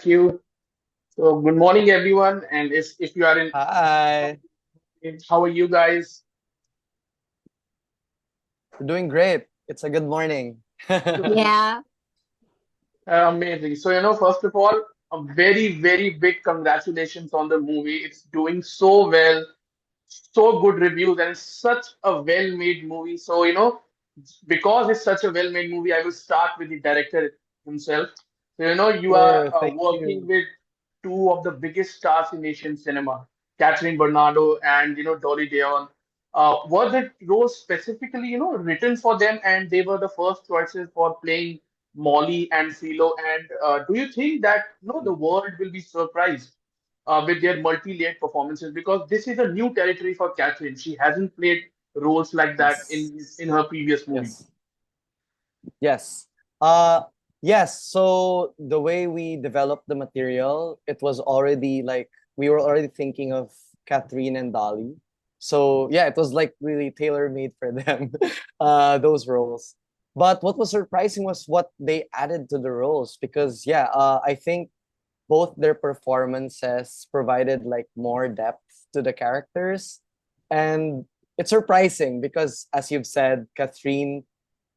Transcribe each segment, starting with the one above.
you. So, good morning, everyone. And if you are Hi, how are you guys? we're doing great. It's a good morning. Yeah. Amazing. So, first of all, a very, very big congratulations on the movie. It's doing so well, so good reviews, and such a well-made movie. So, because it's such a well-made movie, I will start with the director himself. So, you are Sure, thank working you. with two of the biggest stars in Asian cinema, Catherine Bernardo and Dolly Dion. Was it role specifically written for them, and they were the first choices for playing Molly and Philo? And do you think that the world will be surprised with their multi-layered performances, because this is a new territory for Catherine. She hasn't played roles like that Yes, in her previous movie. yes, yes. Uh, yes. So the way we developed the material, it was already like we were already thinking of Catherine and Dolly. So yeah, it was like really tailor made for them, those roles. But what was surprising was what they added to the roles because yeah, I think both their performances provided like more depth to the characters, and it's surprising because as you've said, Catherine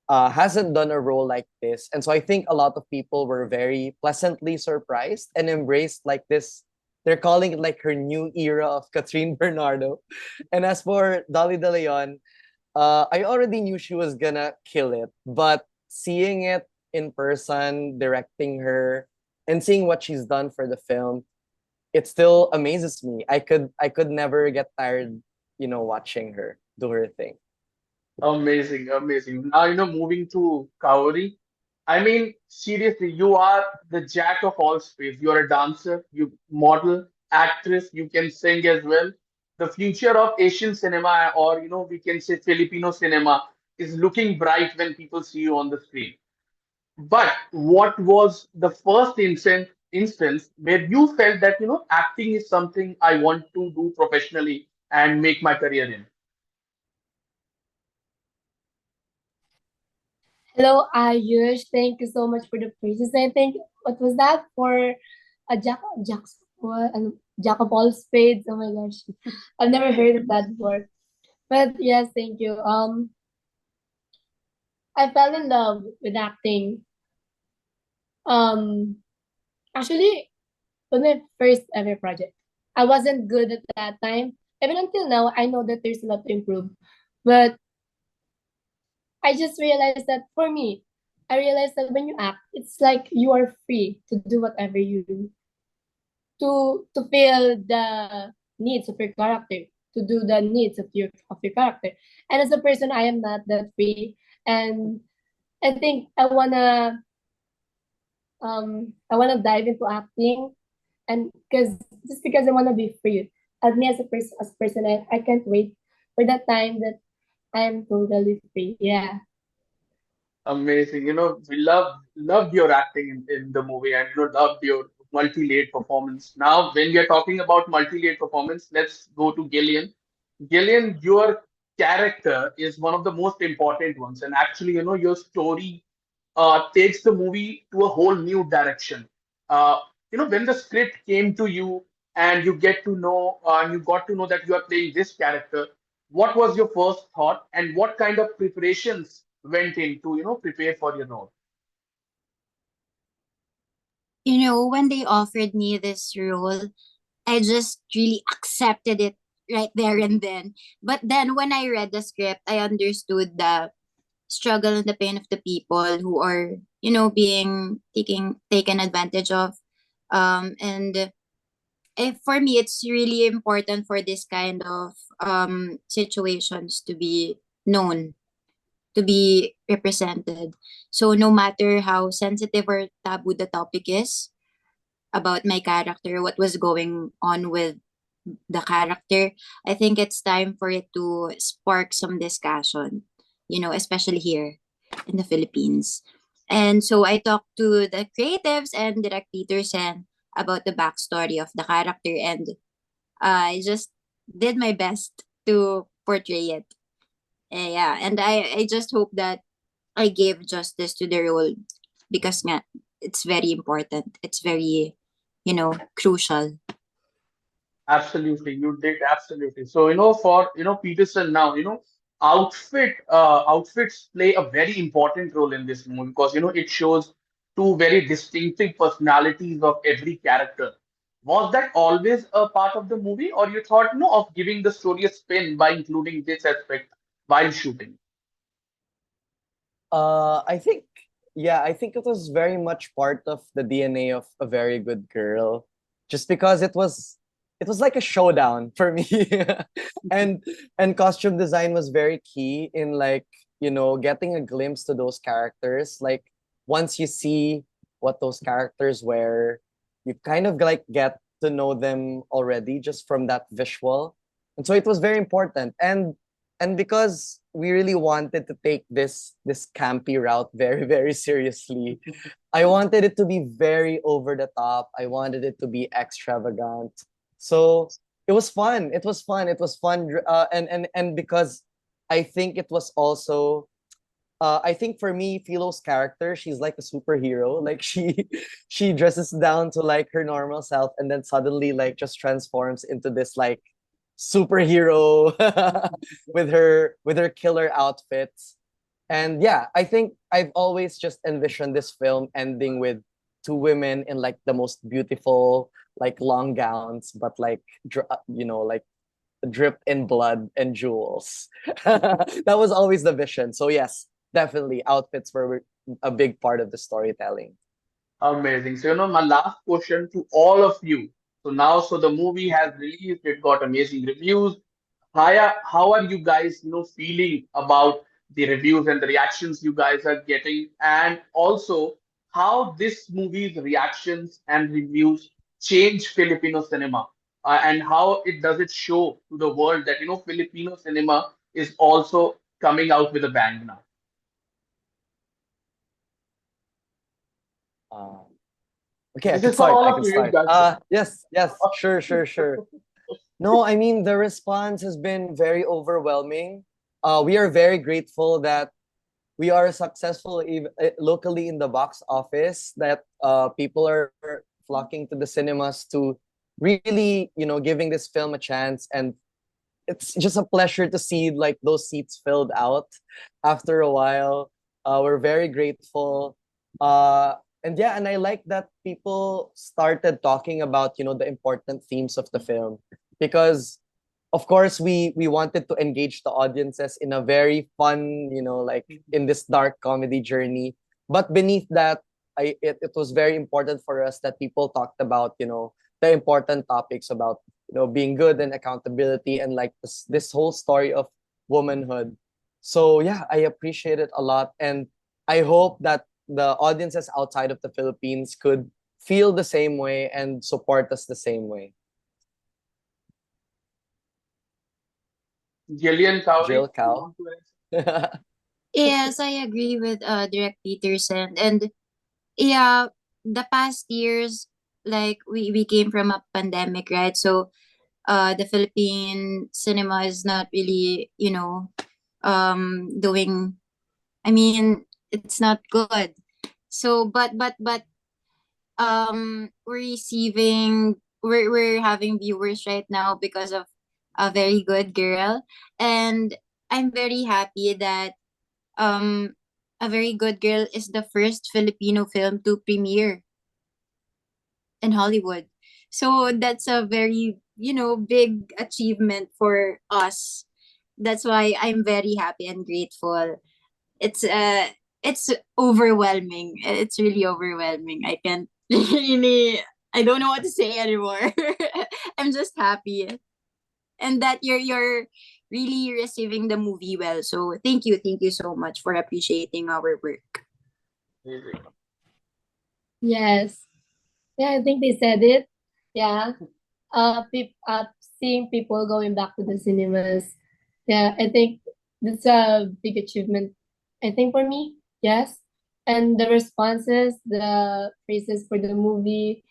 hasn't done a role like this, and so I think a lot of people were very pleasantly surprised and embraced like this. They're calling it like her new era of Catherine Bernardo. And as for Dolly De Leon, I already knew she was gonna kill it, but seeing it in person, directing her, and seeing what she's done for the film, it still amazes me. I could never get tired, watching her do her thing. Amazing, amazing. Now, moving to Kaori. I mean, seriously, you are the jack of all trades. You are a dancer, you model, actress, you can sing as well. The future of Asian cinema, or we can say Filipino cinema, is looking bright when people see you on the screen. But what was the first instance where you felt that acting is something I want to do professionally and make my career in? Hello, Ayush. Thank you so much for the praises. I think what was that for a jack of all spades? Oh my gosh, I've never heard of that before. But yes, thank you. I fell in love with acting. Um, actually, with my first ever project, I wasn't good at that time. Even until now, I know that there's a lot to improve. But I just realized that for me, I realized that when you act, it's like you are free to do whatever you do, to feel the needs of your character, to do the needs of your character. And as a person, I am not that free, and I think I wanna dive into acting, and because I wanna be free. As me as a person, I can't wait for that time that I am totally free. Yeah. Amazing. We loved your acting in the movie, and loved your multi-layered performance. Now, when we are talking about multi-layered performance, let's go to Gillian. Gillian, your character is one of the most important ones, and actually, your story takes the movie to a whole new direction. When the script came to you and you got to know that you are playing this character, what was your first thought, and what kind of preparations went into, prepare for your role? When they offered me this role, I just really accepted it right there and then. But then when I read the script, I understood the struggle and the pain of the people who are, being taken advantage of. And if for me, it's really important for this kind of situations to be known, to be represented. So no matter how sensitive or taboo the topic is about my character, what was going on with the character, I think it's time for it to spark some discussion, especially here in the Philippines. And so I talked to the creatives and Direct Petersen about the backstory of the character, and I just did my best to portray it. Yeah, and I just hope that I gave justice to the role because nga, it's very important. It's very crucial. Absolutely, you did absolutely. So, for Peterson now, outfits play a very important role in this movie because it shows two very distinctive personalities of every character. Was that always a part of the movie, or you thought of giving the story a spin by including this aspect while shooting? I think, yeah, I think it was very much part of the DNA of A Very Good Girl, just because it was like a showdown for me, and costume design was very key in, like, getting a glimpse to those characters. Like, once you see what those characters wear, you kind of like get to know them already just from that visual, and so it was very important. And because we really wanted to take this campy route very, very seriously, I wanted it to be very over the top. I wanted it to be extravagant. So it was fun. It was fun. It was fun. And because I think it was also, I think for me, Philo's character, she's like a superhero. Like, she dresses down to like her normal self, and then suddenly like just transforms into this like superhero with her killer outfits. And yeah, I think I've always just envisioned this film ending with two women in like the most beautiful like long gowns, but like like dripped in blood and jewels. That was always the vision. So yes, definitely outfits were a big part of the storytelling. Amazing. So, my last question to all of you. So the movie has released, it got amazing reviews. How are you guys, feeling about the reviews and the reactions you guys are getting? And also, how this movie's reactions and reviews change Filipino cinema? And how it does it show to the world that, Filipino cinema is also coming out with a bang now? Uh, okay, I This can is for start. all I of can you, start. guys. Yes, yes, sure, sure, sure. No, I mean, the response has been very overwhelming. We are very grateful that we are successful locally in the box office, that people are flocking to the cinemas to really, giving this film a chance. And it's just a pleasure to see like those seats filled out after a while. We're very grateful. And yeah, and I like that people started talking about, the important themes of the film, because of course we wanted to engage the audiences in a very fun, like in this dark comedy journey. But beneath that, it was very important for us that people talked about, the important topics about, being good and accountability, and like this whole story of womanhood. So yeah, I appreciate it a lot, and I hope that the audiences outside of the Philippines could feel the same way and support us the same way. Gillian, Kaori, Jill, you Cal. want to answer? Yes, I agree with Direct Peterson. And yeah, the past years, like we came from a pandemic, right? So the Philippine cinema is not really, doing, I mean, it's not good. So we're having viewers right now because of A Very Good Girl. And I'm very happy that um A Very Good Girl is the first Filipino film to premiere in Hollywood. So that's a very, big achievement for us. That's why I'm very happy and grateful. It's it's overwhelming. It's really overwhelming. I can't really, I don't know what to say anymore. I'm just happy. And that you're really receiving the movie well. So thank you so much for appreciating our work. Amazing. Yes. Yeah, I think they said it. Yeah. Seeing people going back to the cinemas. Yeah, I think that's a big achievement. I think for me, yes. And the responses, the praises for the movie.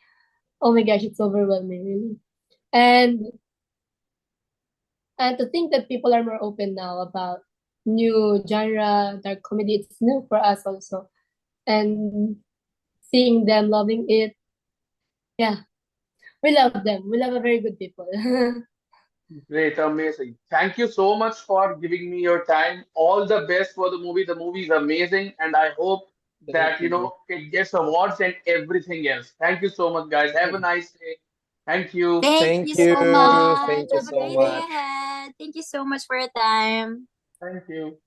Oh my gosh, it's overwhelming, really. And and to think that people are more open now about new genre, dark comedy, it's new for us also. And seeing them loving it, yeah. We love them. We love a very good people. Great, amazing. Thank you so much for giving me your time. All the best for the movie. The movie is amazing, and I hope Thank that you. it gets awards and everything else. Thank you so much, guys. Have a nice day. Thank you. Thank Thank you Thank you. so you. much. Thank you Have Have a a so great great day day. much. ahead. Thank you so much for your time. Thank you.